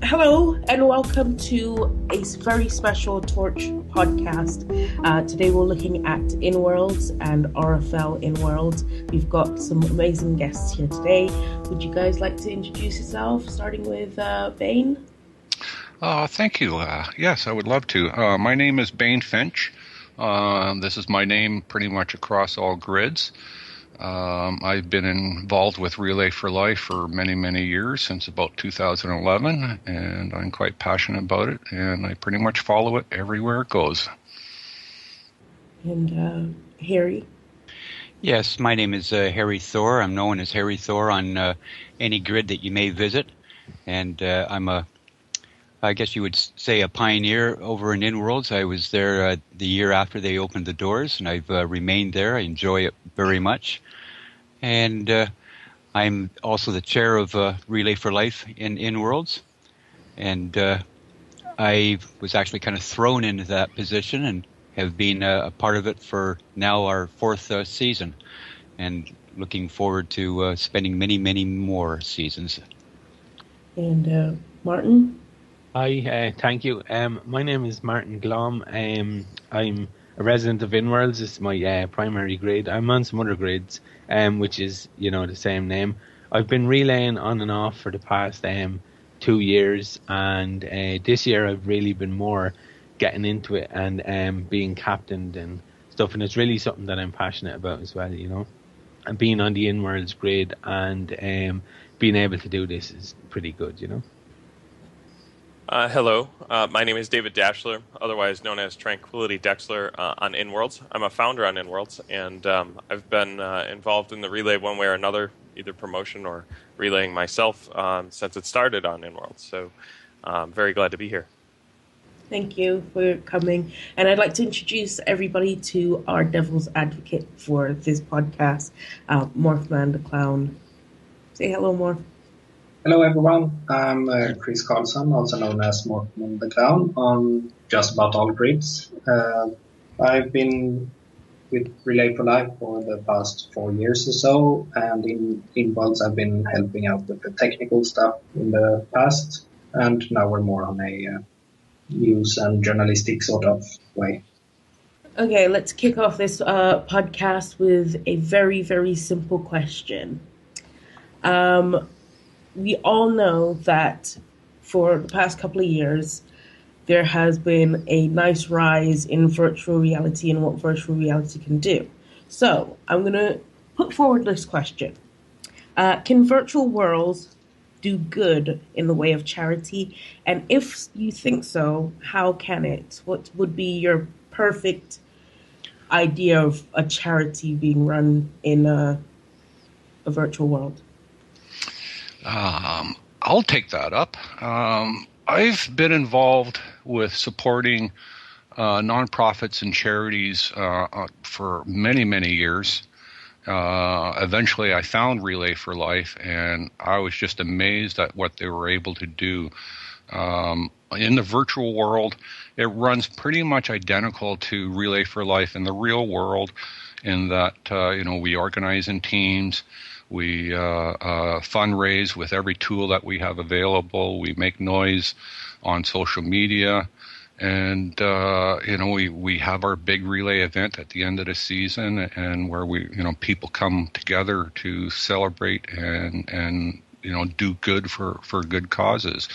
Hello and welcome to a very special Torch podcast. Today we're looking at InWorlds and RFL InWorlds. We've got some amazing guests here today. Would you guys like to introduce yourself, starting with Bain? Thank you. Yes, I would love to. My name is Bain Finch. This is my name pretty much across all grids. I've been involved with Relay for Life for many, many years, since about 2011, and I'm quite passionate about it, and I pretty much follow it everywhere it goes. And Harry? Yes, my name is Harry Thor. I'm known as Harry Thor on any grid that you may visit, and I'm I guess you would say a pioneer over in InWorlds. I was there the year after they opened the doors, and I've remained there. I enjoy it very much. And I'm also the chair of Relay for Life in InWorlds. And I was actually kind of thrown into that position and have been a part of it for now our fourth season. And looking forward to spending many, many more seasons. And Martin? Hi, thank you. My name is Martin Glom. I'm a resident of InWorlds. This is my primary grade. I'm on some other grades, which is, the same name. I've been relaying on and off for the past 2 years, and this year I've really been more getting into it and being captained and stuff, and it's really something that I'm passionate about as well, And being on the InWorlds grade and being able to do this is pretty good, Hello, my name is David Daeschler, otherwise known as Tranquility Daeschler on InWorlds. I'm a founder on InWorlds, and I've been involved in the relay one way or another, either promotion or relaying myself since it started on InWorlds. So I'm very glad to be here. Thank you for coming. And I'd like to introduce everybody to our devil's advocate for this podcast, Morphman the Clown. Say hello, Morph. Hello everyone, I'm Chris Carlsson, also known as Morrison the Clown, on just about all grids. I've been with Relay for Life for the past 4 years or so, and in InWorlds I've been helping out with the technical stuff in the past, and now we're more on a news and journalistic sort of way. Okay, let's kick off this podcast with a very, very simple question. We all know that for the past couple of years, there has been a nice rise in virtual reality and what virtual reality can do. So I'm going to put forward this question. Can virtual worlds do good in the way of charity? And if you think so, how can it? What would be your perfect idea of a charity being run in a virtual world? I'll take that up. I've been involved with supporting nonprofits and charities for many, many years. Eventually, I found Relay for Life, and I was just amazed at what they were able to do. In the virtual world, it runs pretty much identical to Relay for Life in the real world, in that we organize in teams. We fundraise with every tool that we have available. We make noise on social media, and we have our big relay event at the end of the season, and where people come together to celebrate and do good for good causes.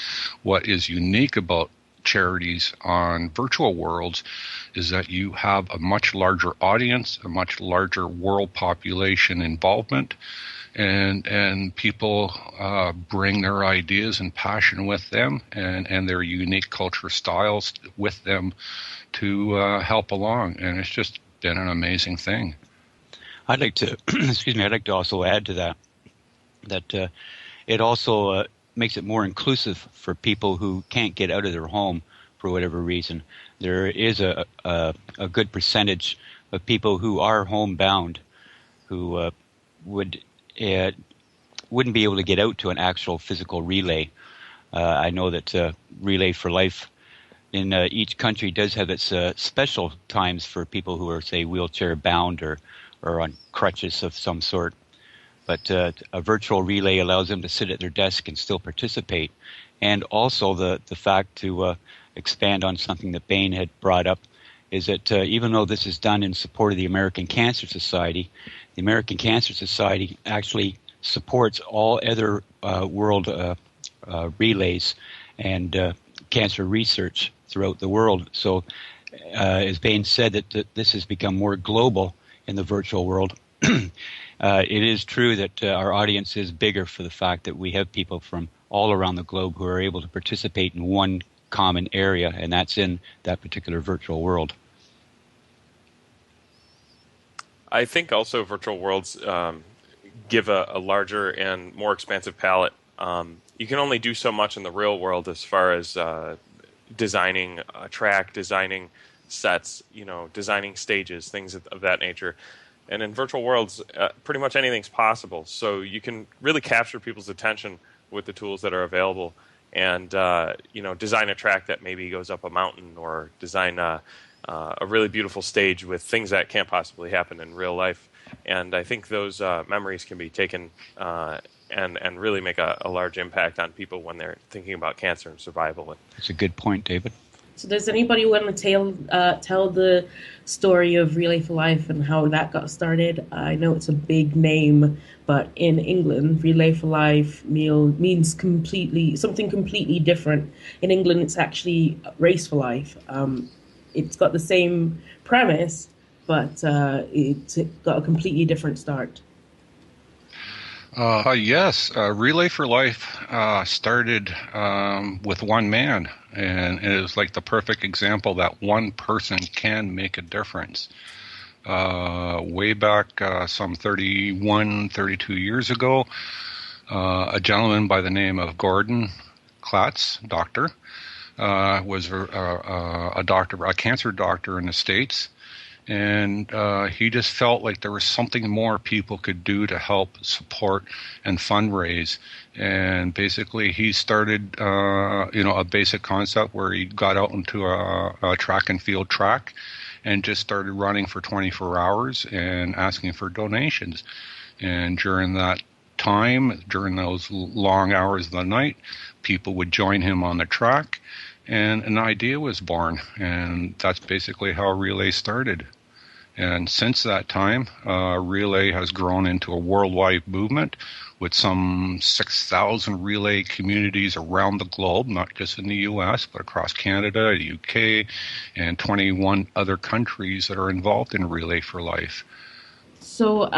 What is unique about charities on virtual worlds is that you have a much larger audience, a much larger world population involvement. And people bring their ideas and passion with them, and their unique culture styles with them to help along. And it's just been an amazing thing. I'd like to, I'd like to also add to that it also makes it more inclusive for people who can't get out of their home for whatever reason. There is a good percentage of people who are homebound who wouldn't be able to get out to an actual physical relay. I know that Relay for Life in each country does have its special times for people who are, say, wheelchair bound or on crutches of some sort. But a virtual relay allows them to sit at their desk and still participate. And also the fact, to expand on something that Bain had brought up, is that even though this is done in support of the American Cancer Society, the American Cancer Society actually supports all other world relays and cancer research throughout the world. So as Bain said, that this has become more global in the virtual world. It is true that our audience is bigger for the fact that we have people from all around the globe who are able to participate in one common area, and that's in that particular virtual world. I think also virtual worlds give a larger and more expansive palette. You can only do so much in the real world as far as designing a track, designing sets, designing stages, things of that nature. And in virtual worlds, pretty much anything's possible. So you can really capture people's attention with the tools that are available, and design a track that maybe goes up a mountain, or design a really beautiful stage with things that can't possibly happen in real life. And I think those memories can be taken and really make a large impact on people when they're thinking about cancer and survival. That's a good point, David. So does anybody want to tell the story of Relay for Life and how that got started? I know it's a big name, but in England, Relay for Life means something completely different. In England, it's actually Race for Life. It's got the same premise, but it's got a completely different start. Yes, Relay for Life started with one man, and it was like the perfect example that one person can make a difference. Way back some 32 years ago, a gentleman by the name of Gordon Klatz, doctor, was a cancer doctor in the States. And he just felt like there was something more people could do to help support and fundraise. And basically he started, a basic concept where he got out into a track and field track and just started running for 24 hours and asking for donations. And during that time, during those long hours of the night, people would join him on the track. And an idea was born, and that's basically how Relay started. And since that time, Relay has grown into a worldwide movement with some 6,000 Relay communities around the globe, not just in the U.S., but across Canada, the U.K., and 21 other countries that are involved in Relay for Life. So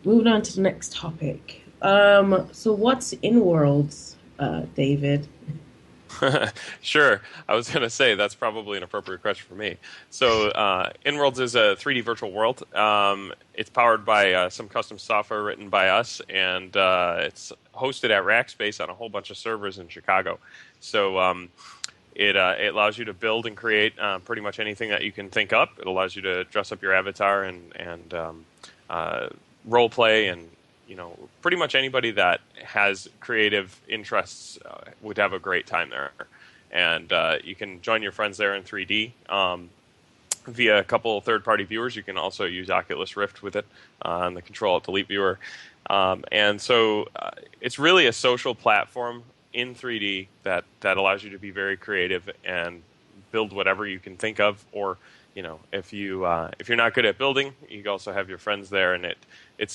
moving on to the next topic. So what's InWorlds, David? Sure. I was going to say that's probably an appropriate question for me. So InWorlds is a 3D virtual world. It's powered by some custom software written by us, and it's hosted at Rackspace on a whole bunch of servers in Chicago. So it allows you to build and create pretty much anything that you can think up. It allows you to dress up your avatar and role play, and pretty much anybody that has creative interests would have a great time there. And you can join your friends there in 3D via a couple third-party viewers. You can also use Oculus Rift with it on the Control-Alt-Delete viewer. And so it's really a social platform in 3D that allows you to be very creative and build whatever you can think of. Or, if you're not good at building, you can also have your friends there, and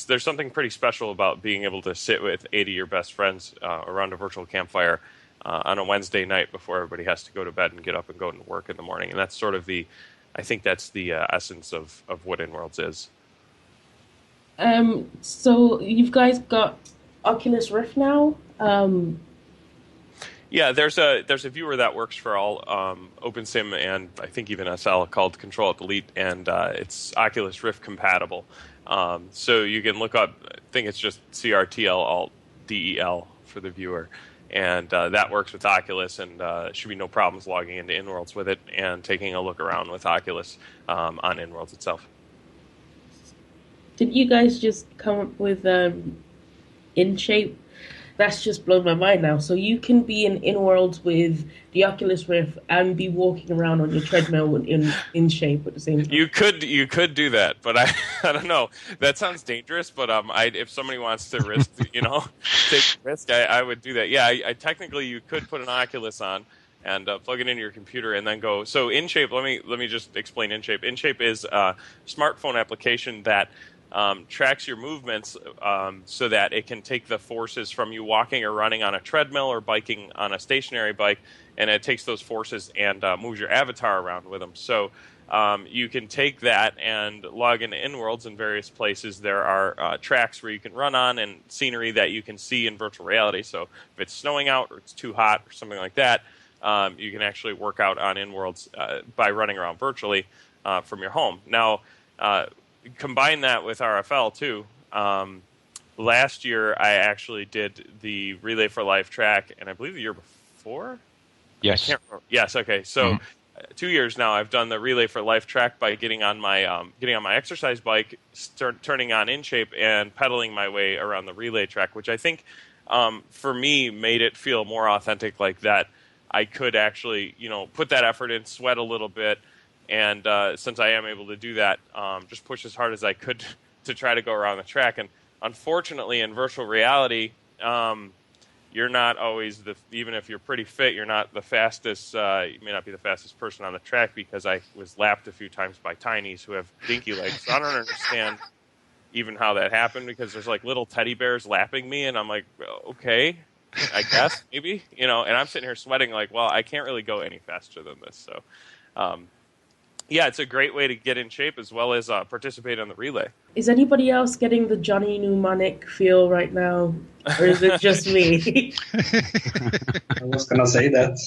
there's something pretty special about being able to sit with 80 of your best friends around a virtual campfire on a Wednesday night before everybody has to go to bed and get up and go to work in the morning. And that's sort of I think that's the essence of what InWorlds is. So you guys got Oculus Rift now? Yeah, there's a viewer that works for all OpenSim and I think even SL called Control-Alt-Delete, and it's Oculus Rift compatible. So you can look up, I think it's just CRTL-Alt-DEL for the viewer. And that works with Oculus, and should be no problems logging into InWorlds with it and taking a look around with Oculus on InWorlds itself. Did you guys just come up with InShape That's just blown my mind now. So you can be in InWorlds with the Oculus Rift and be walking around on your treadmill in shape at the same time. You could do that, but I I don't know. That sounds dangerous, but if somebody wants to risk, take a risk, I would do that. Yeah, I technically you could put an Oculus on and plug it into your computer and then go. So InShape, let me just explain InShape. InShape is a smartphone application that tracks your movements so that it can take the forces from you walking or running on a treadmill or biking on a stationary bike, and it takes those forces and moves your avatar around with them. So you can take that and log into InWorlds in various places. There are tracks where you can run on and scenery that you can see in virtual reality. So if it's snowing out or it's too hot or something like that, you can actually work out on InWorlds by running around virtually from your home. Now, combine that with RFL too. Last year, I actually did the Relay for Life track, and I believe the year before. Yes. I can't remember. Yes. Okay. So 2 years now, I've done the Relay for Life track by getting on my exercise bike, turning on InShape, and pedaling my way around the relay track, which I think for me made it feel more authentic, like that I could actually put that effort in, sweat a little bit. And since I am able to do that, just push as hard as I could to try to go around the track. And unfortunately, in virtual reality, you're not always even if you're pretty fit, you're not the fastest. You may not be the fastest person on the track, because I was lapped a few times by tinies who have dinky legs. So I don't understand even how that happened, because there's like little teddy bears lapping me, and I'm like, okay, I guess maybe, and I'm sitting here sweating like, well, I can't really go any faster than this. So. Yeah, it's a great way to get in shape as well as participate on the relay. Is anybody else getting the Johnny Mnemonic feel right now? Or is it just me? I was going to say that.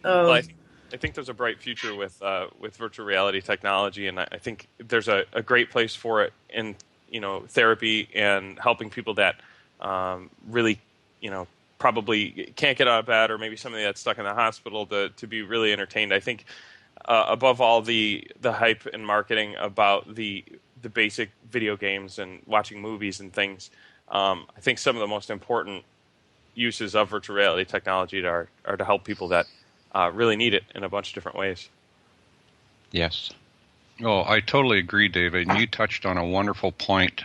Well, I think there's a bright future with virtual reality technology, and I think there's a great place for it in therapy and helping people that really probably can't get out of bed, or maybe somebody that's stuck in the hospital to be really entertained. I think above all the hype and marketing about the basic video games and watching movies and things, I think some of the most important uses of virtual reality technology are to help people that really need it in a bunch of different ways. Yes. Oh, I totally agree, David. And you touched on a wonderful point.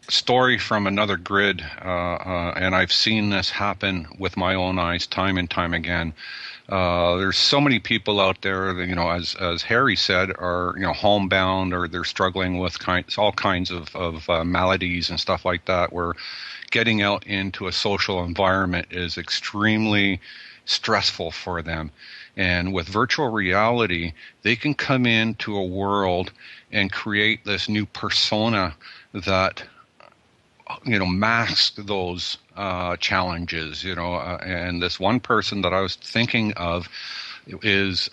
Story from another grid, and I've seen this happen with my own eyes time and time again. There's so many people out there that, as Harry said, are homebound, or they're struggling with all kinds of maladies and stuff like that, where getting out into a social environment is extremely stressful for them. And with virtual reality, they can come into a world and create this new persona that mask those challenges, and this one person that I was thinking of is,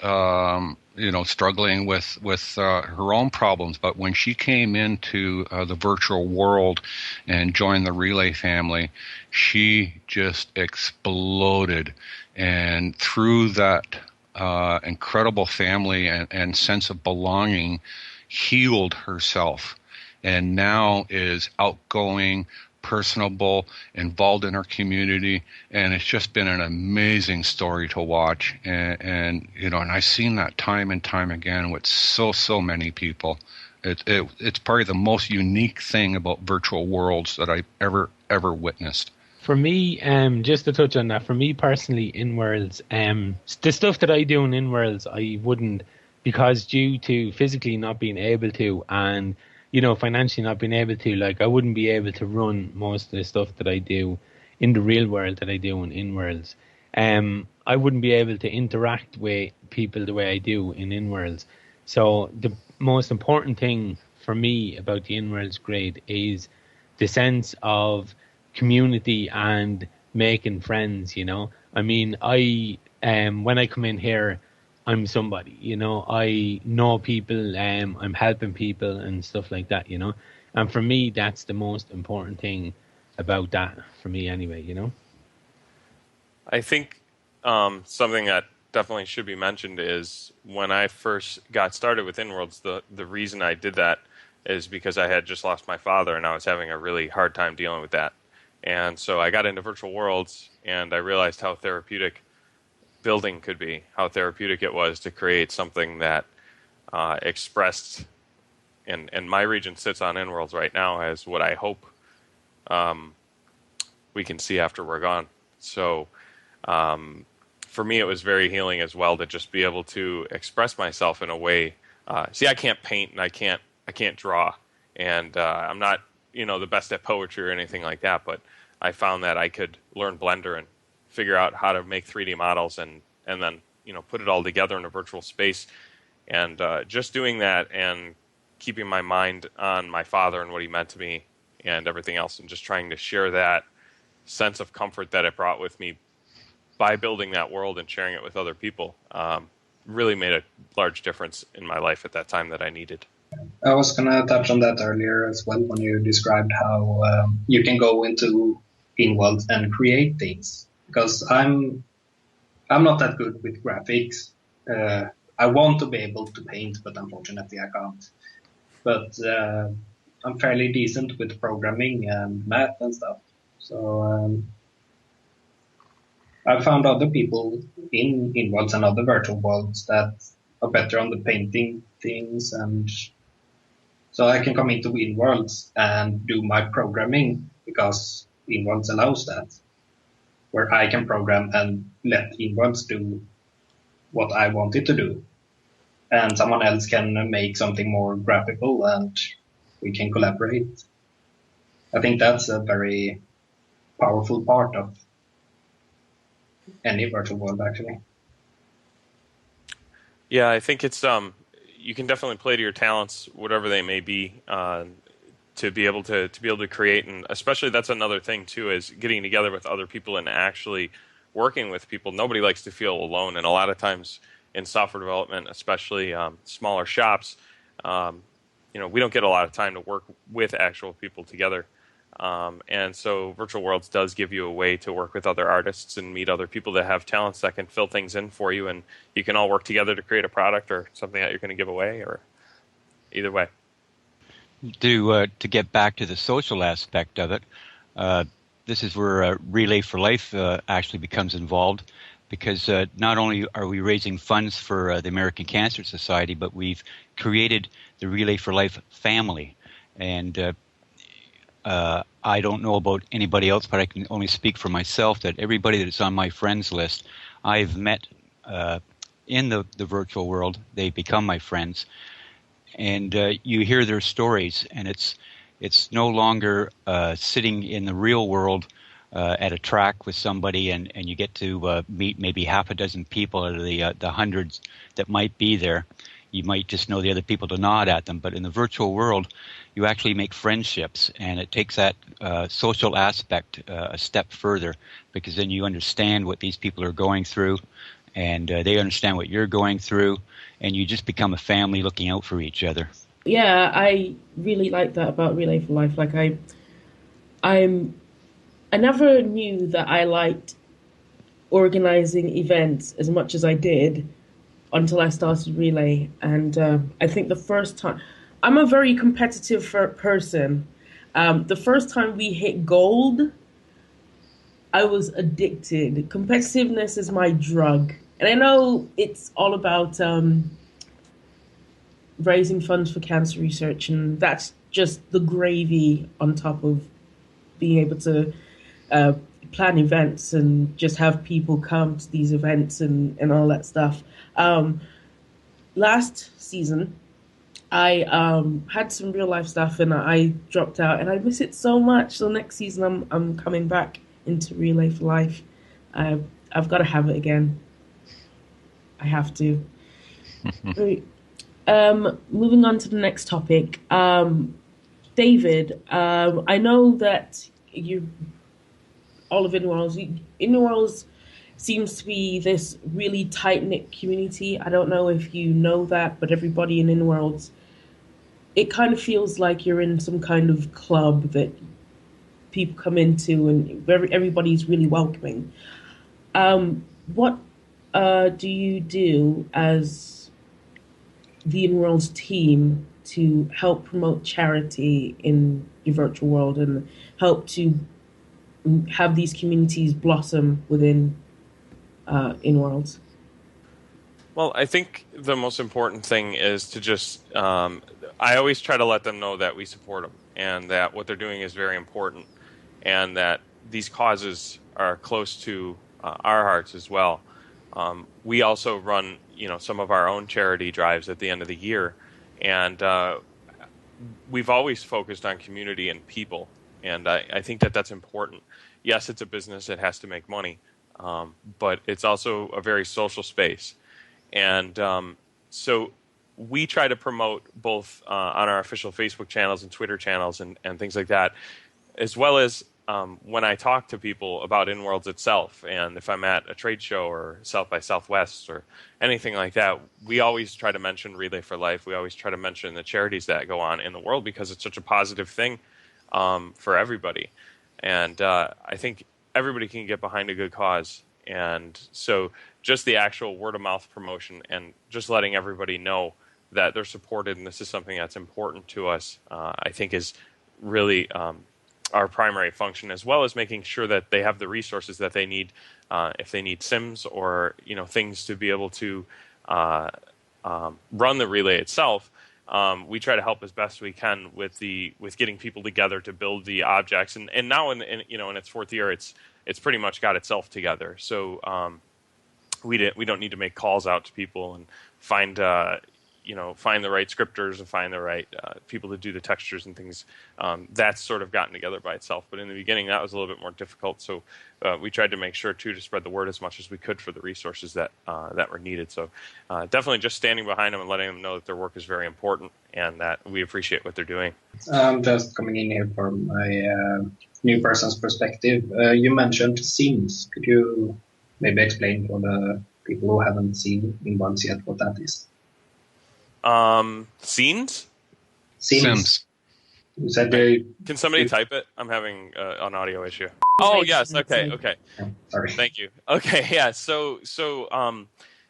struggling with her own problems. But when she came into the virtual world and joined the Relay family, she just exploded. And through that incredible family and sense of belonging, healed herself. And now is outgoing, personable, involved in our community, and it's just been an amazing story to watch. And I've seen that time and time again with so many people. It's probably the most unique thing about virtual worlds that I've ever witnessed. For me, just to touch on that, for me personally, InWorlds, the stuff that I do in InWorlds, I wouldn't, because due to physically not being able to, and financially not being able to, I wouldn't be able to run most of the stuff that I do in the real world that I do in InWorlds. I wouldn't be able to interact with people the way I do in InWorlds. So the most important thing for me about the InWorlds grade is the sense of community and making friends, I mean, when I come in here, I'm somebody, I know people, I'm helping people and stuff like that, and for me, that's the most important thing about that, for me anyway, I think something that definitely should be mentioned is when I first got started with InWorlds, the reason I did that is because I had just lost my father and I was having a really hard time dealing with that. And so I got into virtual worlds and I realized how therapeutic building could be, how therapeutic it was to create something that expressed, and my region sits on InWorlds right now as what I hope we can see after we're gone. So for me, it was very healing as well to just be able to express myself in a way. See, I can't paint and I can't draw, and I'm not the best at poetry or anything like that. But I found that I could learn Blender and figure out how to make 3D models and then put it all together in a virtual space. And just doing that and keeping my mind on my father and what he meant to me and everything else, and just trying to share that sense of comfort that it brought with me by building that world and sharing it with other people, really made a large difference in my life at that time that I needed. I was going to touch on that earlier as well when you described how you can go into InWorlds and create things. Because I'm not that good with graphics. I want to be able to paint, but unfortunately I can't. But I'm fairly decent with programming and math and stuff. So I found other people in InWorlds and other virtual worlds that are better on the painting things, and so I can come into InWorlds and do my programming because InWorlds allows that, where I can program and let InWorlds do what I want it to do. And someone else can make something more graphical and we can collaborate. I think that's a very powerful part of any virtual world, actually. Yeah, I think it's you can definitely play to your talents, whatever they may be, to be able to create, and especially that's another thing too, is getting together with other people and actually working with people. Nobody likes to feel alone, and a lot of times in software development, especially smaller shops, we don't get a lot of time to work with actual people together. And so Virtual Worlds does give you a way to work with other artists and meet other people that have talents that can fill things in for you, and you can all work together to create a product or something that you're going to give away, or either way. To get back to the social aspect of it, this is where Relay for Life actually becomes involved, because not only are we raising funds for the American Cancer Society, but we've created the Relay for Life family. And I don't know about anybody else, but I can only speak for myself that everybody that's on my friends list, I've met in the virtual world. They become my friends. And you hear their stories, and it's no longer sitting in the real world at a track with somebody, and you get to meet maybe half a dozen people out of the hundreds that might be there. You might just know the other people to nod at them, but in the virtual world, you actually make friendships, and it takes that social aspect a step further, because then you understand what these people are going through, and they understand what you're going through, and you just become a family looking out for each other. Yeah, I really like that about Relay for Life. Like I never knew that I liked organizing events as much as I did until I started Relay. And I think the first time, I'm a very competitive person. The first time we hit gold, I was addicted. Competitiveness is my drug. And I know it's all about raising funds for cancer research, and that's just the gravy on top of being able to plan events and just have people come to these events and all that stuff. Last season, I had some real life stuff and I dropped out, and I miss it so much. So next season, I'm coming back into Relay for Life. I've got to have it again. I have to. Moving on to the next topic. David, I know that all of InWorlds seems to be this really tight-knit community. I don't know if you know that, but everybody in InWorlds, it kind of feels like you're in some kind of club that people come into, and everybody's really welcoming. What do you do as the InWorlds team to help promote charity in the virtual world and help to have these communities blossom within InWorlds? Well, I think the most important thing is to just, I always try to let them know that we support them and that what they're doing is very important and that these causes are close to our hearts as well. We also run, some of our own charity drives at the end of the year, and we've always focused on community and people, and I think that that's important. Yes, it's a business; it has to make money, but it's also a very social space. And so we try to promote both on our official Facebook channels and Twitter channels and things like that, as well as when I talk to people about InWorlds itself. And if I'm at a trade show or South by Southwest or anything like that, we always try to mention Relay for Life. We always try to mention the charities that go on in the world because it's such a positive thing for everybody. And I think everybody can get behind a good cause. And so just the actual word-of-mouth promotion and just letting everybody know that they're supported and this is something that's important to us, I think is really our primary function, as well as making sure that they have the resources that they need if they need sims or things to be able to run the relay itself. We try to help as best we can with getting people together to build the objects, and now in its fourth year, it's pretty much got itself together. So we don't need to make calls out to people and find the right scripters and find the right people to do the textures and things. That's sort of gotten together by itself. But in the beginning, that was a little bit more difficult. So we tried to make sure too to spread the word as much as we could for the resources that were needed. So definitely just standing behind them and letting them know that their work is very important and that we appreciate what they're doing. Just coming in here from a new person's perspective, you mentioned Sims. Could you maybe explain for the people who haven't seen InWorlds yet what that is? Scenes? Sims. You said Can somebody type it? I'm having an audio issue. Oh, yes. Okay. Sorry. Thank you. Okay, yeah. So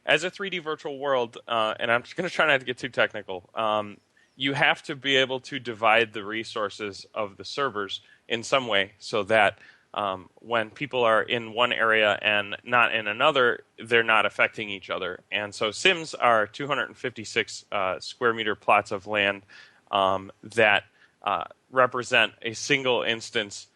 as a 3D virtual world, and I'm just going to try not to get too technical, you have to be able to divide the resources of the servers in some way so that when people are in one area and not in another, they're not affecting each other. And so Sims are 256 square meter plots of land that represent a single instance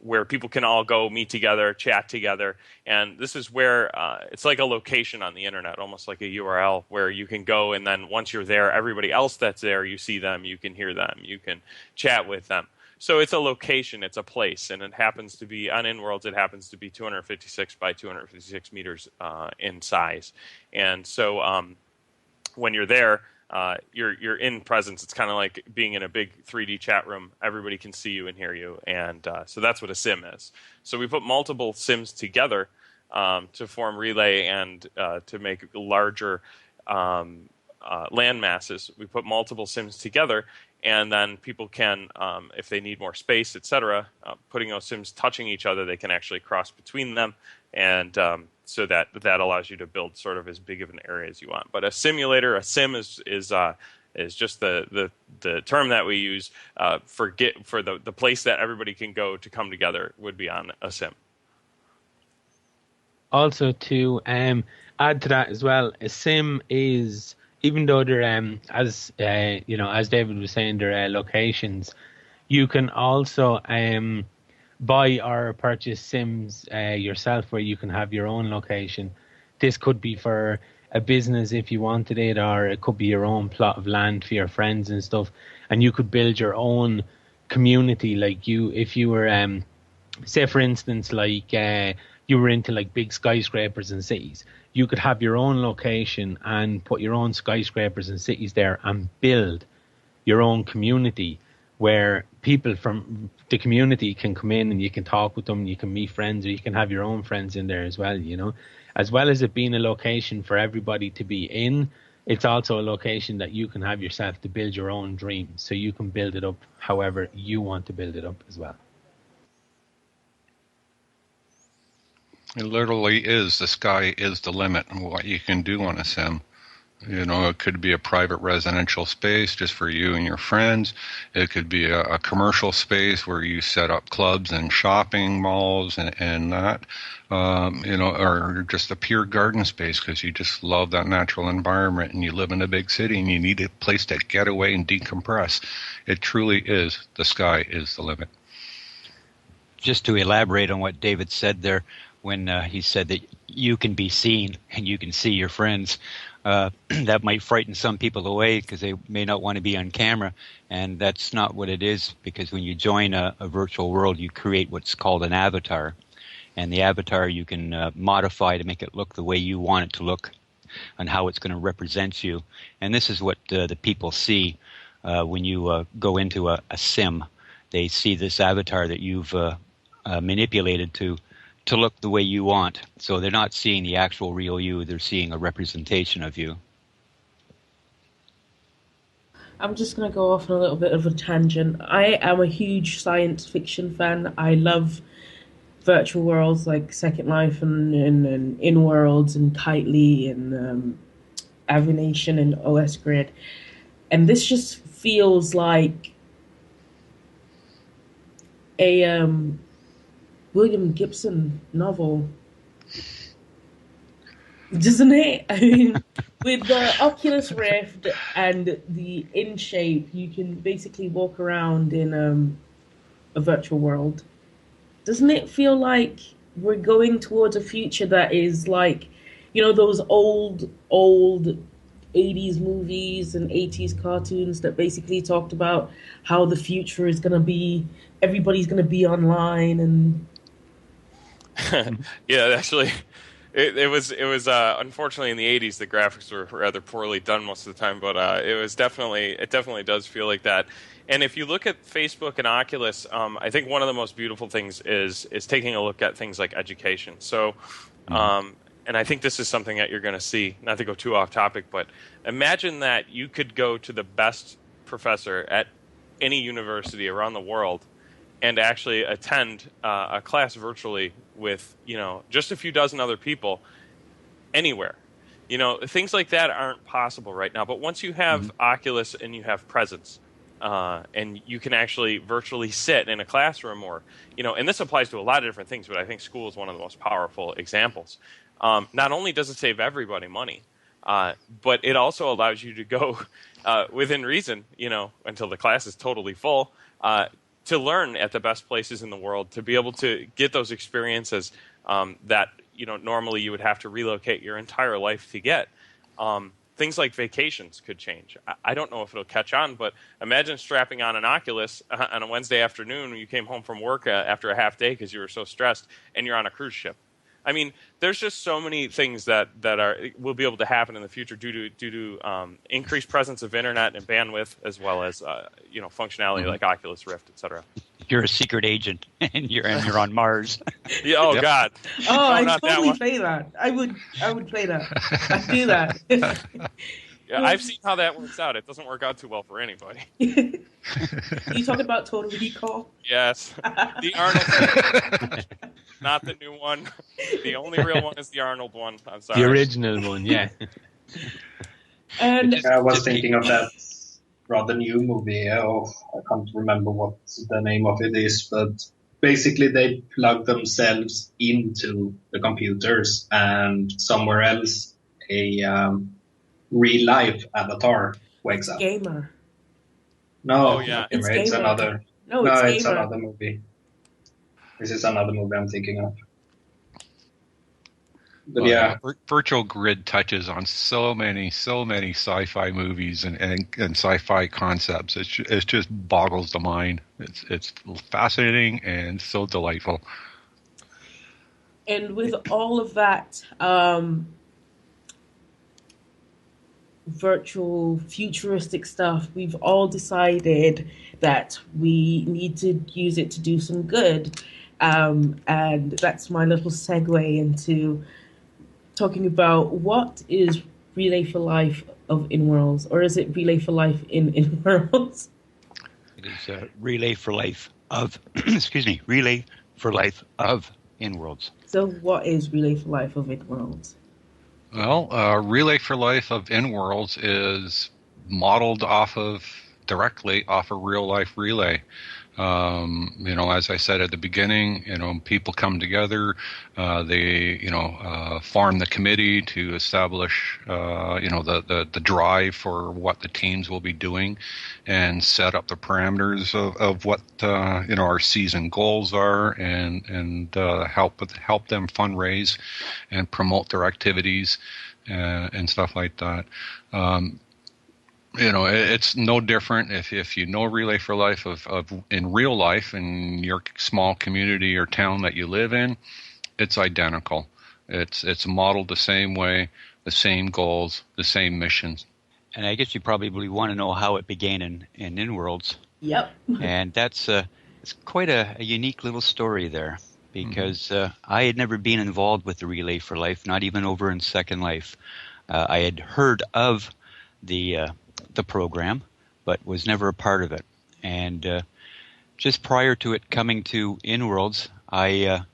where people can all go meet together, chat together. And this is where it's like a location on the internet, almost like a URL where you can go, and then once you're there, everybody else that's there, you see them, you can hear them, you can chat with them. So it's a location, it's a place, and it happens to be, on InWorlds, it happens to be 256 by 256 meters in size. And so when you're there, you're in presence. It's kind of like being in a big 3D chat room. Everybody can see you and hear you, and so that's what a sim is. So we put multiple sims together to form Relay and to make larger land masses. We put multiple sims together, and then people can, if they need more space, etc., putting those sims touching each other, they can actually cross between them, and so that allows you to build sort of as big of an area as you want. But a simulator, a sim is just the term that we use for the place that everybody can go to come together would be on a sim. Also, to add to that as well, a sim is, even though they're as David was saying, they're locations, you can also buy or purchase sims yourself where you can have your own location. This could be for a business if you wanted it, or it could be your own plot of land for your friends and stuff, and you could build your own community. Like if you were say for instance, like you were into like big skyscrapers and cities, you could have your own location and put your own skyscrapers and cities there and build your own community where people from the community can come in and you can talk with them, you can meet friends, or you can have your own friends in there as well, As well as it being a location for everybody to be in, it's also a location that you can have yourself to build your own dreams. So you can build it up however you want to build it up as well. It literally is, the sky is the limit on what you can do on a sim. It could be a private residential space just for you and your friends. It could be a commercial space where you set up clubs and shopping malls and that, or just a pure garden space because you just love that natural environment and you live in a big city and you need a place to get away and decompress. It truly is. The sky is the limit. Just to elaborate on what David said there, when he said that you can be seen and you can see your friends, that might frighten some people away because they may not want to be on camera, and that's not what it is, because when you join a virtual world, you create what's called an avatar, and the avatar you can modify to make it look the way you want it to look and how it's going to represent you. And this is what the people see when you go into a sim. They see this avatar that you've manipulated to look the way you want. So they're not seeing the actual real you, they're seeing a representation of you. I'm just going to go off on a little bit of a tangent. I am a huge science fiction fan. I love virtual worlds like Second Life and InWorlds and Kitely and Avination and OS Grid. And this just feels like a William Gibson novel, doesn't it? I mean, with the Oculus Rift and the InShape, you can basically walk around in a virtual world. Doesn't it feel like we're going towards a future that is like, those old 80s movies and 80s cartoons that basically talked about how the future is going to be, everybody's going to be online and... Yeah, actually, it was unfortunately in the 80s the graphics were rather poorly done most of the time, but it definitely does feel like that. And if you look at Facebook and Oculus, I think one of the most beautiful things is taking a look at things like education. So, and I think this is something that you're going to see. Not to go too off topic, but imagine that you could go to the best professor at any university around the world and actually attend a class virtually with, just a few dozen other people anywhere. Things like that aren't possible right now. But once you have Oculus and you have presence, and you can actually virtually sit in a classroom or, and this applies to a lot of different things, but I think school is one of the most powerful examples. Not only does it save everybody money, but it also allows you to go within reason, until the class is totally full, to learn at the best places in the world, to be able to get those experiences that normally you would have to relocate your entire life to get. Things like vacations could change. I don't know if it'll catch on, but imagine strapping on an Oculus on a Wednesday afternoon when you came home from work after a half day because you were so stressed, and you're on a cruise ship. I mean, there's just so many things that will be able to happen in the future due to increased presence of internet and bandwidth, as well as functionality like Oculus Rift, etc. You're a secret agent, and you're on Mars. Yeah, oh, yep. God! Oh, I'd totally play that. I would play that. I'd do that. Yeah, I've seen how that works out. It doesn't work out too well for anybody. You talking about Total Recall? Yes, the Arnold. Not the new one. The only real one is the Arnold one. I'm sorry. The original one, yeah. And I was thinking of that rather new movie. I can't remember what the name of it is, but basically they plug themselves into the computers, and somewhere else a real life avatar wakes up. Gamer. No, oh, yeah. it's another. No, it's another movie. This is another movie I'm thinking of. But yeah. Virtual Grid touches on so many sci-fi movies and sci-fi concepts. It just boggles the mind. It's fascinating and so delightful. And with all of that virtual futuristic stuff, we've all decided that we need to use it to do some good. And that's my little segue into talking about what is Relay for Life of InWorlds, or is it Relay for Life in InWorlds? It is Relay for Life of, Relay for Life of InWorlds. So what is Relay for Life of InWorlds? Well, Relay for Life of InWorlds is modeled directly off a real life relay. As I said at the beginning, people come together, they, form the committee to establish, the drive for what the teams will be doing and set up the parameters of what, our season goals are and help them fundraise and promote their activities, and stuff like that. It's no different if you know Relay for Life of in real life in your small community or town that you live in. It's identical. It's modeled the same way, the same goals, the same missions. And I guess you probably want to know how it began in InWorlds. Yep. And that's it's quite a unique little story there, because I had never been involved with the Relay for Life, not even over in Second Life. I had heard of the program, but was never a part of it. And just prior to it coming to InWorlds, I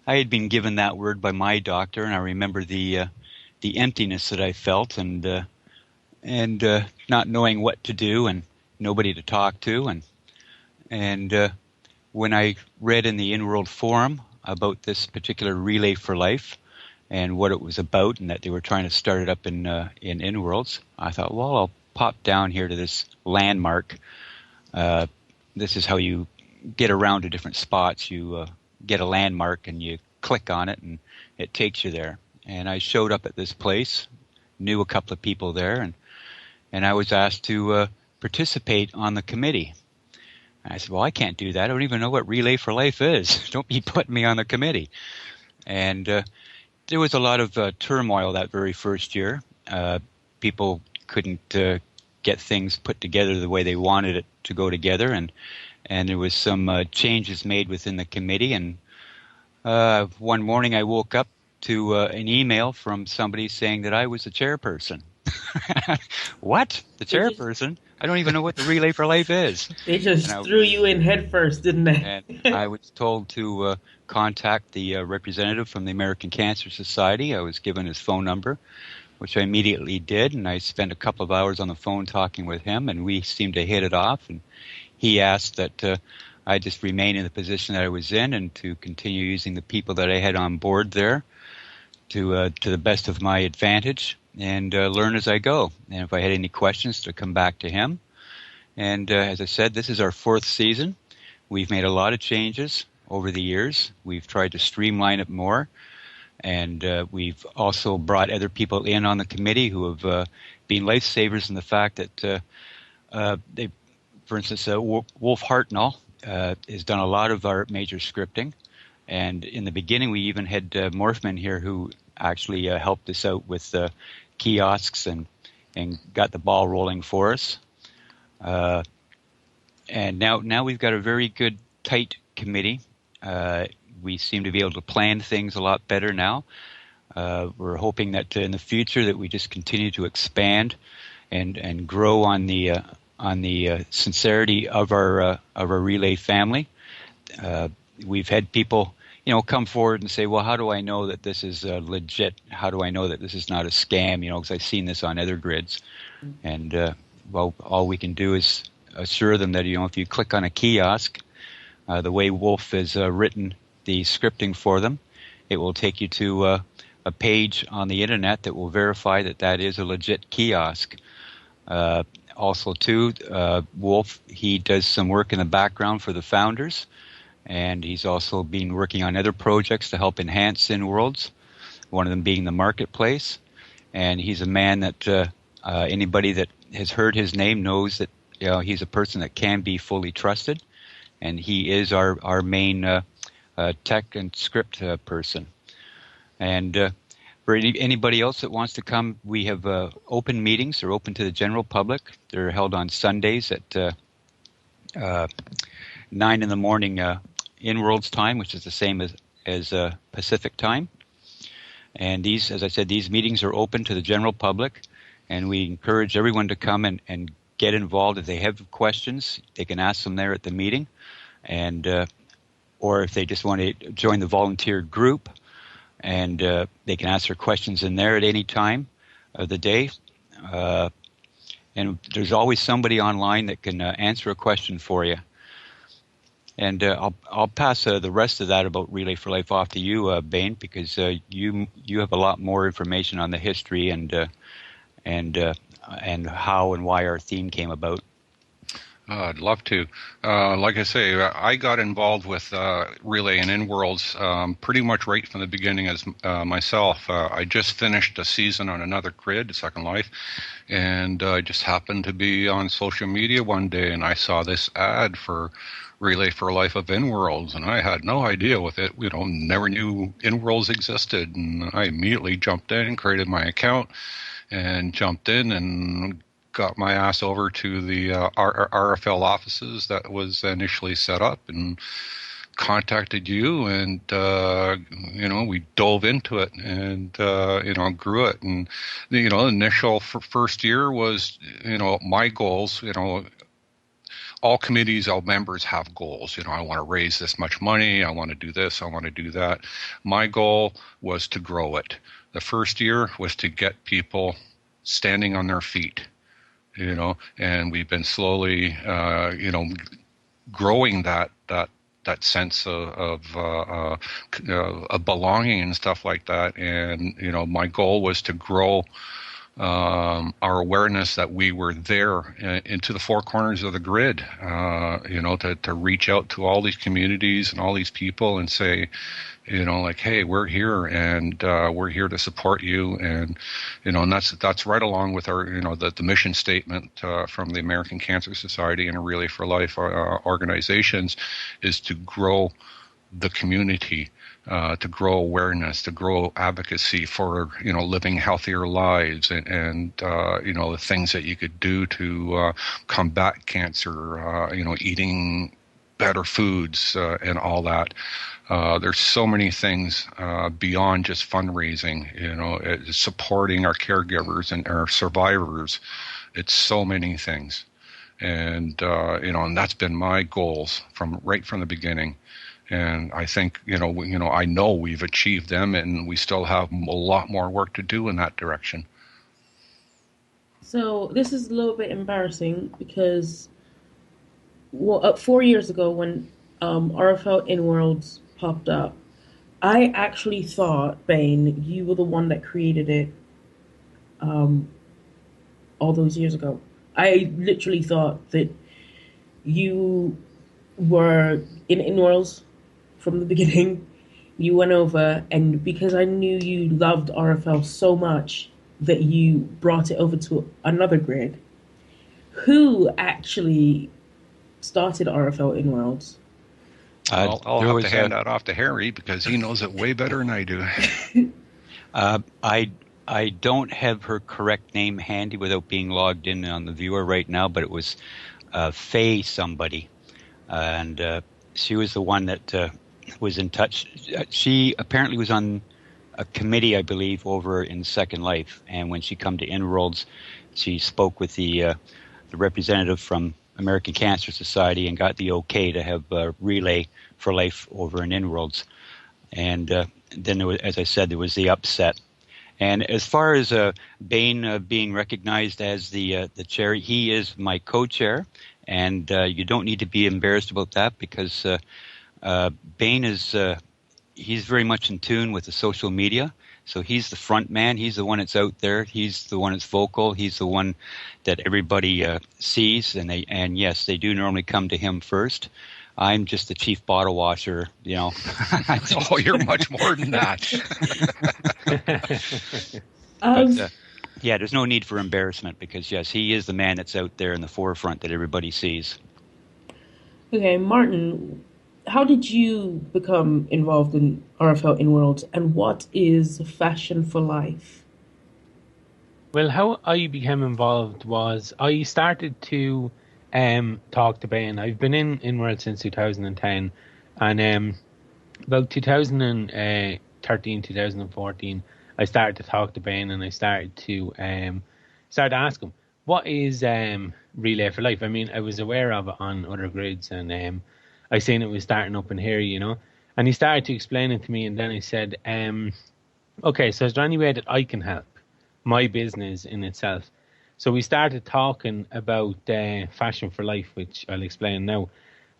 had been given that word by my doctor, and I remember the emptiness that I felt, and not knowing what to do, and nobody to talk to, and when I read in the InWorld forum about this particular Relay for Life and what it was about, and that they were trying to start it up in InWorlds, I thought, well, I'll pop down here to this landmark. This is how you get around to different spots. You get a landmark and you click on it and it takes you there. And I showed up at this place, knew a couple of people there, and I was asked to participate on the committee. And I said, well, I can't do that. I don't even know what Relay for Life is. Don't be putting me on the committee. And there was a lot of turmoil that very first year. People couldn't get things put together the way they wanted it to go together, and there was some changes made within the committee. And one morning I woke up to an email from somebody saying that I was the chairperson. What? The chairperson? I don't even know what the Relay for Life is. They just threw you in head first, didn't they? And I was told to contact the representative from the American Cancer Society. I was given his phone number, which I immediately did, and I spent a couple of hours on the phone talking with him, and we seemed to hit it off. And he asked that I just remain in the position that I was in and to continue using the people that I had on board there to the best of my advantage, and learn as I go. And if I had any questions, to come back to him. And as I said, this is our fourth season. We've made a lot of changes over the years. We've tried to streamline it more. And we've also brought other people in on the committee who have been lifesavers in the fact that they, for instance, Wolf Hartnell has done a lot of our major scripting. And in the beginning, we even had Morphman here who actually helped us out with kiosks and got the ball rolling for us. And now we've got a very good, tight committee. We seem to be able to plan things a lot better now. We're hoping that in the future that we just continue to expand and grow on the sincerity of our relay family. We've had people, come forward and say, well, how do I know that this is legit? How do I know that this is not a scam? Because I've seen this on other grids. And, all we can do is assure them that, if you click on a kiosk, the way Wolf has written the scripting for them, it will take you to a page on the internet that will verify that that is a legit kiosk. Also, too, Wolf, he does some work in the background for the founders, and he's also been working on other projects to help enhance InWorlds, one of them being the marketplace. And he's a man that anybody that has heard his name knows that he's a person that can be fully trusted, and he is our main tech and script person. And for anybody else that wants to come, we have open meetings. They're open to the general public. They're held on Sundays at 9 in the morning InWorlds time, which is the same as Pacific time. And these, as I said, these meetings are open to the general public, and we encourage everyone to come and get involved. If they have questions, they can ask them there at the meeting, and or if they just want to join the volunteer group, and they can ask their questions in there at any time of the day. And there's always somebody online that can answer a question for you. And I'll pass the rest of that about Relay for Life off to you, Bain, because you have a lot more information on the history and how and why our theme came about. I'd love to. Like I say, I got involved with Relay and InWorlds pretty much right from the beginning as myself. I just finished a season on another grid, Second Life, and I just happened to be on social media one day, and I saw this ad for Relay for Life of InWorlds, and I had no idea with it. Never knew InWorlds existed, and I immediately jumped in, created my account, and jumped in and got my ass over to the RFL offices that was initially set up and contacted you, and we dove into it and grew it. And the initial first year was my goals. All committees, all members have goals. I want to raise this much money. I want to do this. I want to do that. My goal was to grow it. The first year was to get people standing on their feet. And we've been slowly, growing that sense of belonging and stuff like that. And my goal was to grow our awareness that we were there into the four corners of the grid. To reach out to all these communities and all these people and say, hey, we're here and we're here to support you, and and that's right along with our the mission statement from the American Cancer Society and Relay for Life organizations is to grow the community, to grow awareness, to grow advocacy for living healthier lives, and the things that you could do to combat cancer, eating better foods and all that. There's so many things beyond just fundraising, supporting our caregivers and our survivors. It's so many things. And, and that's been my goals right from the beginning. And I think, I know we've achieved them, and we still have a lot more work to do in that direction. So this is a little bit embarrassing because 4 years ago when RFL InWorlds popped up, I actually thought, Bain, you were the one that created it all those years ago. I literally thought that you were in InWorlds from the beginning. You went over, and because I knew you loved RFL so much that you brought it over to another grid. Who actually started RFL InWorlds? I'll have to hand that off to Harry because he knows it way better than I do. I don't have her correct name handy without being logged in on the viewer right now, but it was Faye somebody, and she was the one that was in touch. She apparently was on a committee, I believe, over in Second Life, and when she come to InWorlds, she spoke with the representative from American Cancer Society and got the okay to have Relay for Life over in InWorlds. And then, there was, as I said, there was the upset. And as far as Bain being recognized as the chair, he is my co-chair, and you don't need to be embarrassed about that because Bain is he's very much in tune with the social media. So he's the front man. He's the one that's out there. He's the one that's vocal. He's the one that everybody sees. And yes, they do normally come to him first. I'm just the chief bottle washer, Oh, you're much more than that. But, yeah, there's no need for embarrassment because, yes, he is the man that's out there in the forefront that everybody sees. Okay, Martin, how did you become involved in RFL InWorlds, and what is Fashion for Life? Well, how I became involved was I started to talk to Bain. I've been in InWorlds since 2010, and about 2013, 2014, I started to talk to Bain, and I started to ask him, what is Relay for Life? I mean, I was aware of it on other grids, and I seen it was starting up in here, And he started to explain it to me, and then I said, okay, so is there any way that I can help my business in itself? So we started talking about Fashion for Life, which I'll explain now.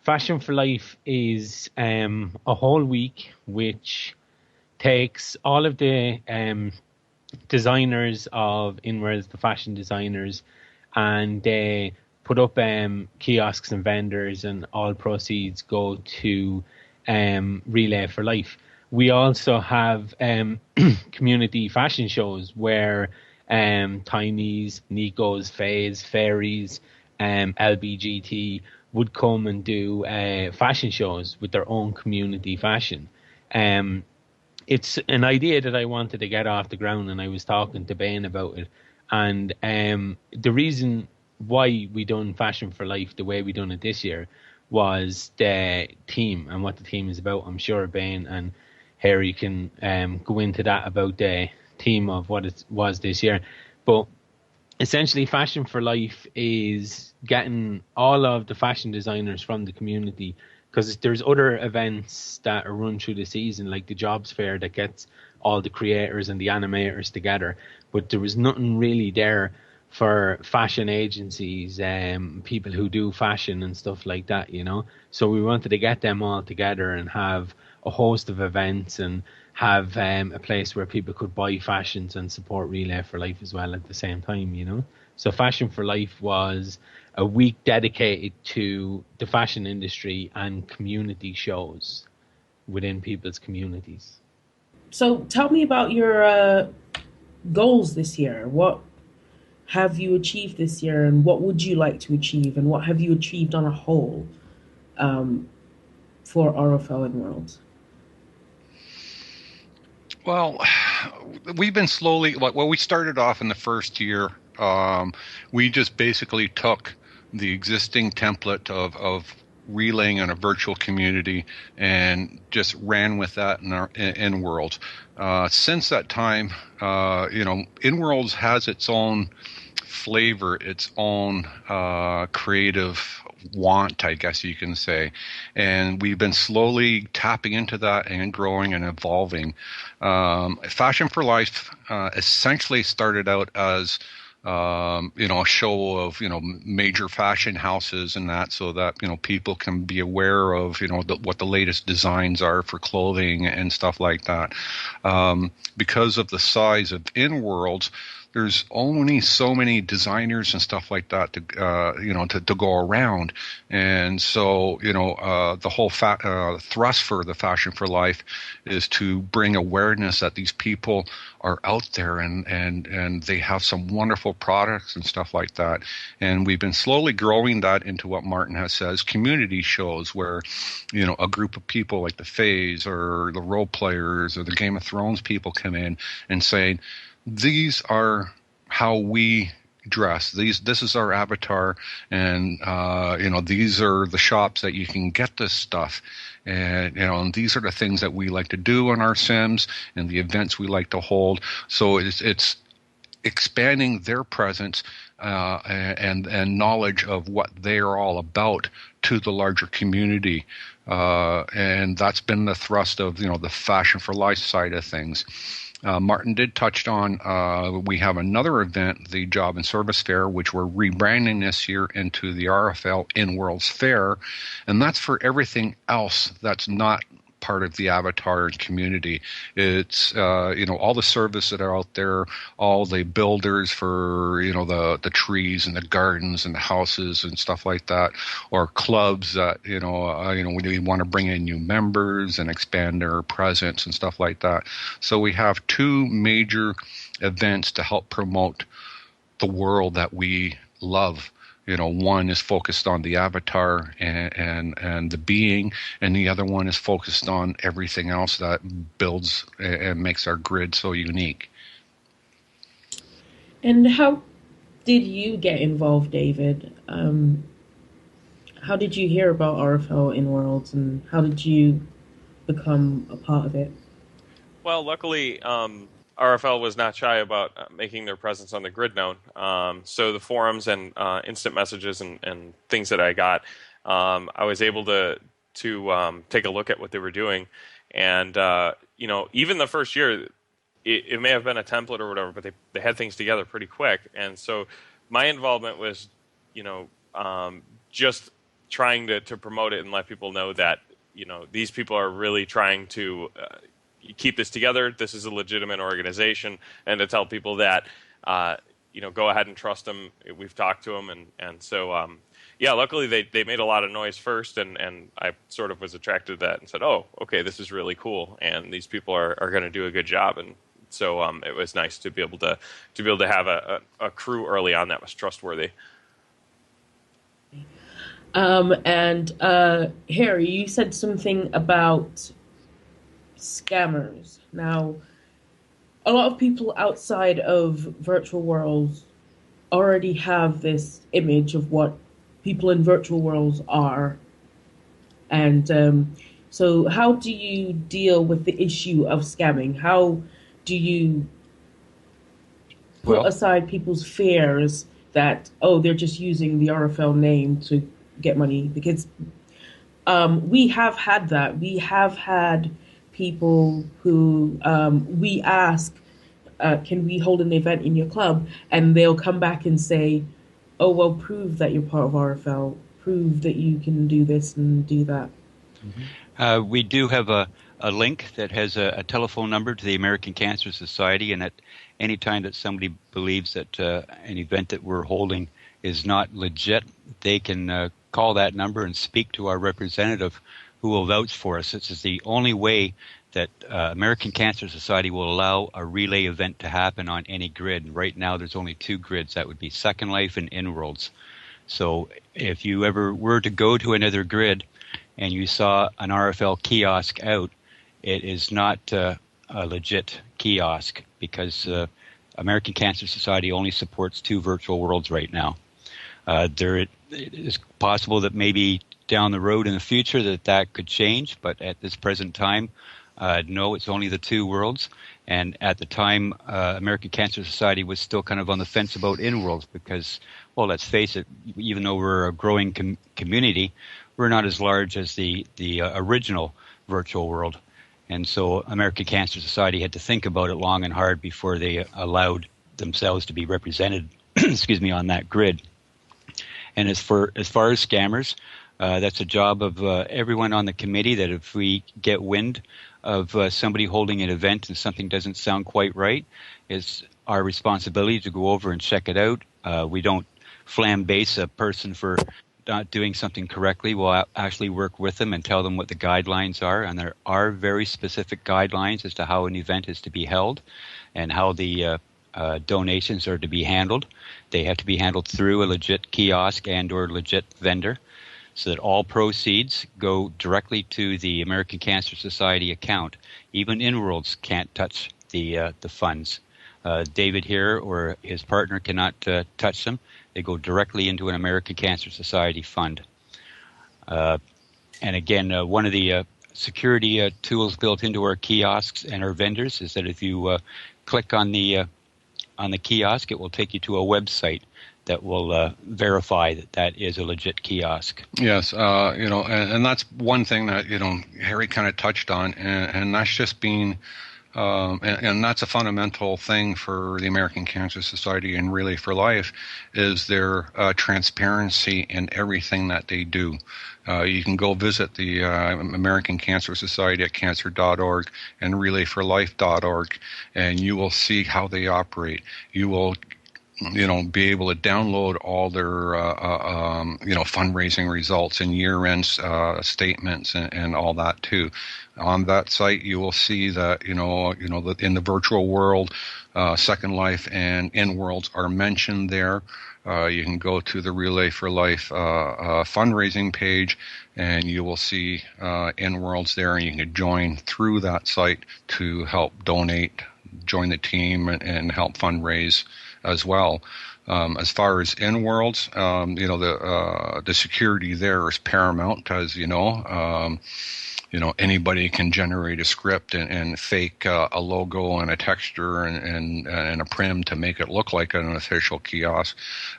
Fashion for Life is a whole week which takes all of the designers of InWorlds, the fashion designers, and they put up kiosks and vendors, and all proceeds go to Relay for Life. We also have community fashion shows where Tiny's, Nico's, Faye's, Fairies, LBGT would come and do fashion shows with their own community fashion. It's an idea that I wanted to get off the ground, and I was talking to Bain about it. And the reason why we done Fashion for Life the way we done it this year was the theme and what the theme is about. I'm sure Bain and Harry can go into that about the theme of what it was this year. But essentially, Fashion for Life is getting all of the fashion designers from the community, because there's other events that are run through the season, like the jobs fair that gets all the creators and the animators together. But there was nothing really there for fashion agencies, people who do fashion and stuff like that, you know. So we wanted to get them all together and have a host of events and have a place where people could buy fashions and support Relay for Life as well at the same time, you know. So Fashion for Life was a week dedicated to the fashion industry and community shows within people's communities. So tell me about your goals this year. What have you achieved this year, and what would you like to achieve, and what have you achieved on a whole for RFL InWorlds? Well, we've been slowly. Well, we started off in the first year. We just basically took the existing template of relaying in a virtual community and just ran with that in our InWorlds. Since that time, InWorlds has its own flavor, its own creative want, I guess you can say. And we've been slowly tapping into that and growing and evolving. Fashion for Life essentially started out as a show of, major fashion houses and that, so that, people can be aware of, what the latest designs are for clothing and stuff like that. Because of the size of InWorlds, there's only so many designers and stuff like that to go around. And so, the whole thrust for the Fashion for Life is to bring awareness that these people are out there and they have some wonderful products and stuff like that. And we've been slowly growing that into what Martin has says, community shows where, a group of people like the Fays or the role players or the Game of Thrones people come in and saying, these are how we dress. This is our avatar, and these are the shops that you can get this stuff, and these are the things that we like to do on our Sims and the events we like to hold. So it's expanding their presence and knowledge of what they are all about to the larger community, and that's been the thrust of the Fashion for Life side of things. Martin did touch on, we have another event, the Job and Service Fair, which we're rebranding this year into the RFL InWorlds Fair, and that's for everything else that's not part of the avatar and community. It's all the service that are out there, all the builders for the trees and the gardens and the houses and stuff like that, or clubs that we want to bring in new members and expand their presence and stuff like that. So we have two major events to help promote the world that we love. One is focused on the avatar and the being, and the other one is focused on everything else that builds and makes our grid so unique. And how did you get involved, David? How did you hear about RFL InWorlds, and how did you become a part of it? Well, luckily, RFL was not shy about making their presence on the grid known. So the forums and instant messages and things that I got, I was able to to take a look at what they were doing. And, even the first year, it may have been a template or whatever, but they had things together pretty quick. And so my involvement was, just trying to promote it and let people know that, these people are really trying to keep this together. This is a legitimate organization, and to tell people that, go ahead and trust them. We've talked to them. And so, luckily they made a lot of noise first, and I sort of was attracted to that and said, oh, okay, this is really cool, and these people are going to do a good job. And so it was nice to be able to have a crew early on that was trustworthy. And Harry, you said something about scammers. Now, a lot of people outside of virtual worlds already have this image of what people in virtual worlds are. And so how do you deal with the issue of scamming? How do you put aside people's fears that, they're just using the RFL name to get money? Because we have had that. We have had people who we ask, can we hold an event in your club? And they'll come back and say, oh, well, prove that you're part of RFL. Prove that you can do this and do that. Mm-hmm. We do have a link that has a telephone number to the American Cancer Society, and at any time that somebody believes that an event that we're holding is not legit, they can call that number and speak to our representative who will vouch for us. This is the only way that American Cancer Society will allow a relay event to happen on any grid. Right now there's only 2 grids. That would be Second Life and InWorlds. So if you ever were to go to another grid and you saw an RFL kiosk out, it is not a legit kiosk, because American Cancer Society only supports 2 virtual worlds right now. It is possible that maybe down the road in the future that could change, but at this present time, no, it's only the 2 worlds. And at the time, American Cancer Society was still kind of on the fence about InWorlds because, well, let's face it, even though we're a growing community, we're not as large as the original virtual world. And so American Cancer Society had to think about it long and hard before they allowed themselves to be represented, on that grid. And as far as scammers, that's a job of everyone on the committee, that if we get wind of somebody holding an event and something doesn't sound quite right, it's our responsibility to go over and check it out. We don't flambaste a person for not doing something correctly. We'll actually work with them and tell them what the guidelines are, and there are very specific guidelines as to how an event is to be held and how the donations are to be handled. They have to be handled through a legit kiosk and or legit vendor, so that all proceeds go directly to the American Cancer Society account. Even InWorlds can't touch the funds. David here or his partner cannot touch them. They go directly into an American Cancer Society fund. And again, one of the security tools built into our kiosks and our vendors is that if you click on the kiosk, it will take you to a website that will verify that is a legit kiosk. Yes, and that's one thing that, Harry kind of touched on, and that's just being, and that's a fundamental thing for the American Cancer Society and Relay for Life, is their transparency in everything that they do. You can go visit the American Cancer Society at cancer.org and relayforlife.org, and you will see how they operate. You will be able to download all their, fundraising results and year-end statements and all that too. On that site, you will see that, in the virtual world, Second Life and InWorlds are mentioned there. You can go to the Relay for Life fundraising page, and you will see InWorlds there, and you can join through that site to help donate, join the team, and help fundraise as well. As far as InWorlds, the security there is paramount, as you know. anybody can generate a script and fake a logo and a texture and a prim to make it look like an official kiosk.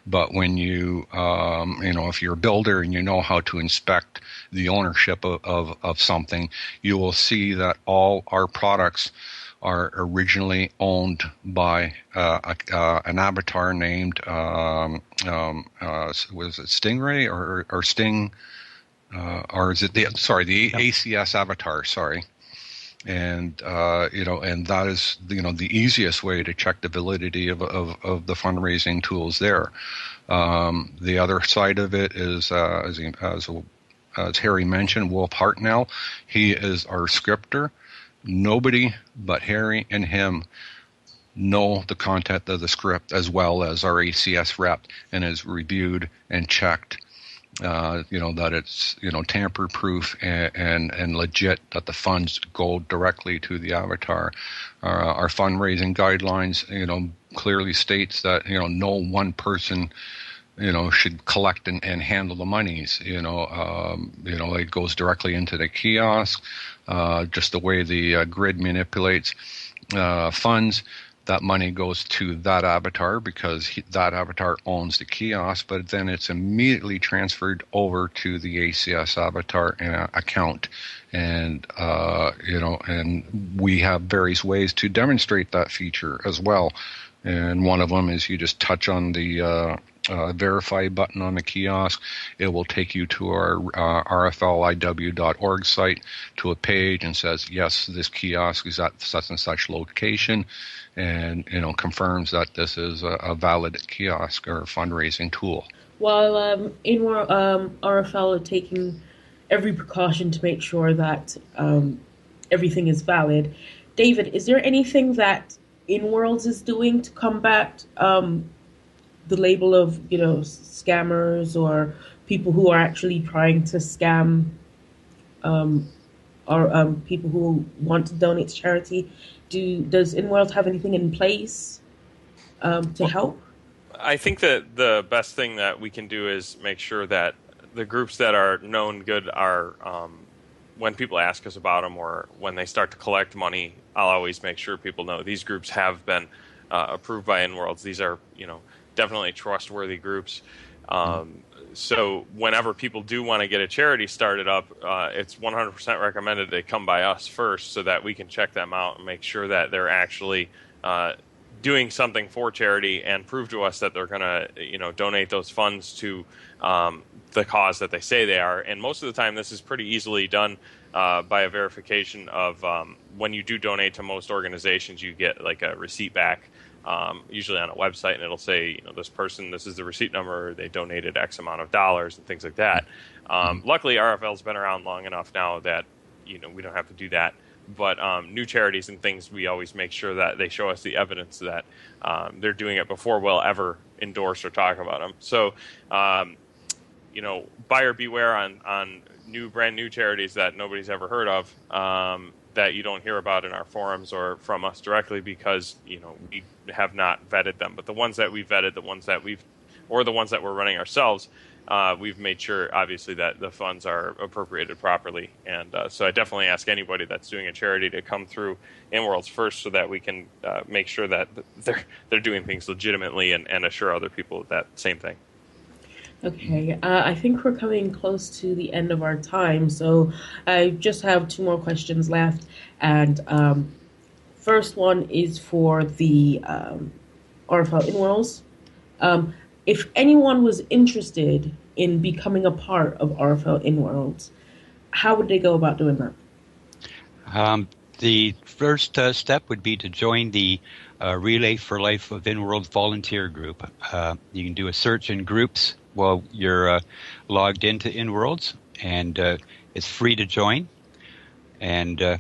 But when if you're a builder and you know how to inspect the ownership of something, you will see that all our products are originally owned by an avatar named was it Stingray or Sting? Or is it the ACS avatar? Sorry, and and that is the easiest way to check the validity of the fundraising tools there. The other side of it is as Harry mentioned, Wolf Hartnell. He is our scripter. Nobody but Harry and him know the content of the script as well as our ACS rep, and is reviewed and checked. That it's tamper-proof and legit, that the funds go directly to the avatar. Our fundraising guidelines, clearly states that no one person, should collect and handle the monies. It goes directly into the kiosk. Just the way the grid manipulates funds. That money goes to that avatar because that avatar owns the kiosk, but then it's immediately transferred over to the ACS avatar account. And, and we have various ways to demonstrate that feature as well. And one of them is you just touch on the verify button on the kiosk. It will take you to our rfliw.org site to a page and says, yes, this kiosk is at such and such location, and confirms that this is a valid kiosk or fundraising tool. While RFL are taking every precaution to make sure that everything is valid, David, is there anything that InWorlds is doing to combat the label of scammers or people who are actually trying to scam or people who want to donate to charity? Does InWorlds have anything in place to help? I think that the best thing that we can do is make sure that the groups that are known good are, when people ask us about them or when they start to collect money, I'll always make sure people know these groups have been approved by InWorlds. These are, definitely trustworthy groups. So whenever people do want to get a charity started up, it's 100% recommended they come by us first so that we can check them out and make sure that they're actually doing something for charity and prove to us that they're going to, donate those funds to the cause that they say they are. And most of the time, this is pretty easily done by a verification of when you do donate to most organizations, you get like a receipt back. Usually on a website, and it'll say, this person, this is the receipt number, they donated X amount of dollars and things like that. Luckily, RFL's been around long enough now that, we don't have to do that. But new charities and things, we always make sure that they show us the evidence that they're doing it before we'll ever endorse or talk about them. So, buyer beware on brand new charities that nobody's ever heard of. That you don't hear about in our forums or from us directly because, we have not vetted them. But the ones that we've vetted, the ones that we're running ourselves, we've made sure, obviously, that the funds are appropriated properly. And so I definitely ask anybody that's doing a charity to come through InWorlds first so that we can make sure that they're doing things legitimately and assure other people that same thing. Okay, I think we're coming close to the end of our time, so I just have 2 more questions left. And first one is for the RFL InWorlds. If anyone was interested in becoming a part of RFL InWorlds, how would they go about doing that? The first step would be to join the Relay for Life of InWorlds volunteer group. You can do a search in groups while you're logged into InWorlds, and it's free to join. And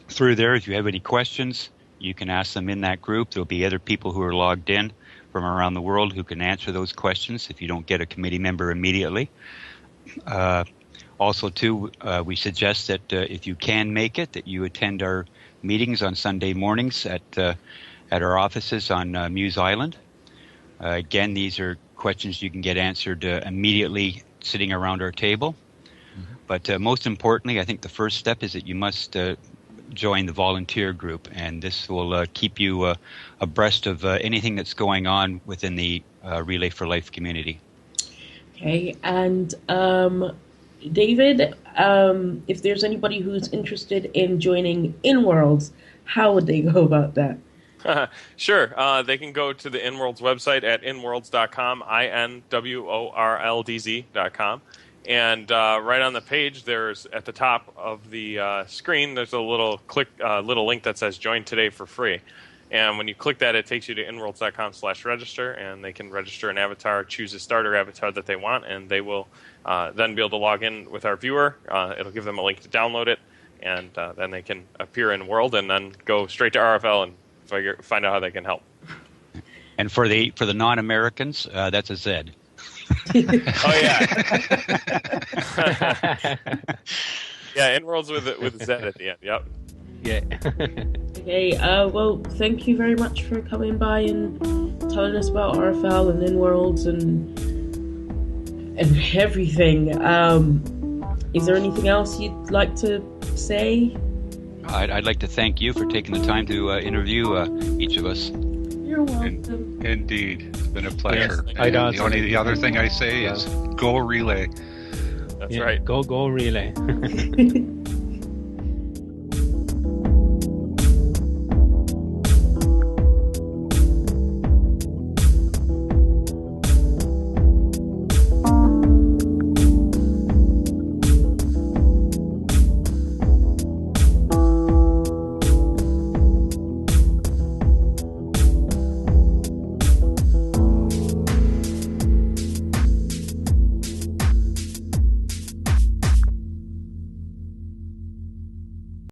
through there, if you have any questions, you can ask them in that group. There'll be other people who are logged in from around the world who can answer those questions if you don't get a committee member immediately. Also, too, we suggest that if you can make it, that you attend our meetings on Sunday mornings at our offices on Muse Island. Again, these are questions you can get answered immediately sitting around our table. But most importantly, I think the first step is that you must join the volunteer group, and this will keep you abreast of anything that's going on within the Relay for Life community. Okay, and David, if there's anybody who's interested in joining InWorlds, how would they go about that? Sure. They can go to the InWorlds website at InWorlds.com, InWorlds.com. And right on the page, there's at the top of the screen, there's a little link that says "Join today for free." And when you click that, it takes you to InWorlds.com/register, and they can register an avatar, choose a starter avatar that they want, and they will then be able to log in with our viewer. It'll give them a link to download it, and then they can appear in World, and then go straight to RFL and find out how they can help. And for the non-Americans, that's a Z. Oh yeah, yeah. InWorlds with a Z at the end. Yep. Yeah. Okay. Well, thank you very much for coming by and telling us about RFL and InWorlds and everything. Is there anything else you'd like to say? I'd like to thank you for taking the time to interview each of us. You're welcome. Indeed. It's been a pleasure. Yes, And the other thing I say is go Relay. That's right. Go Relay.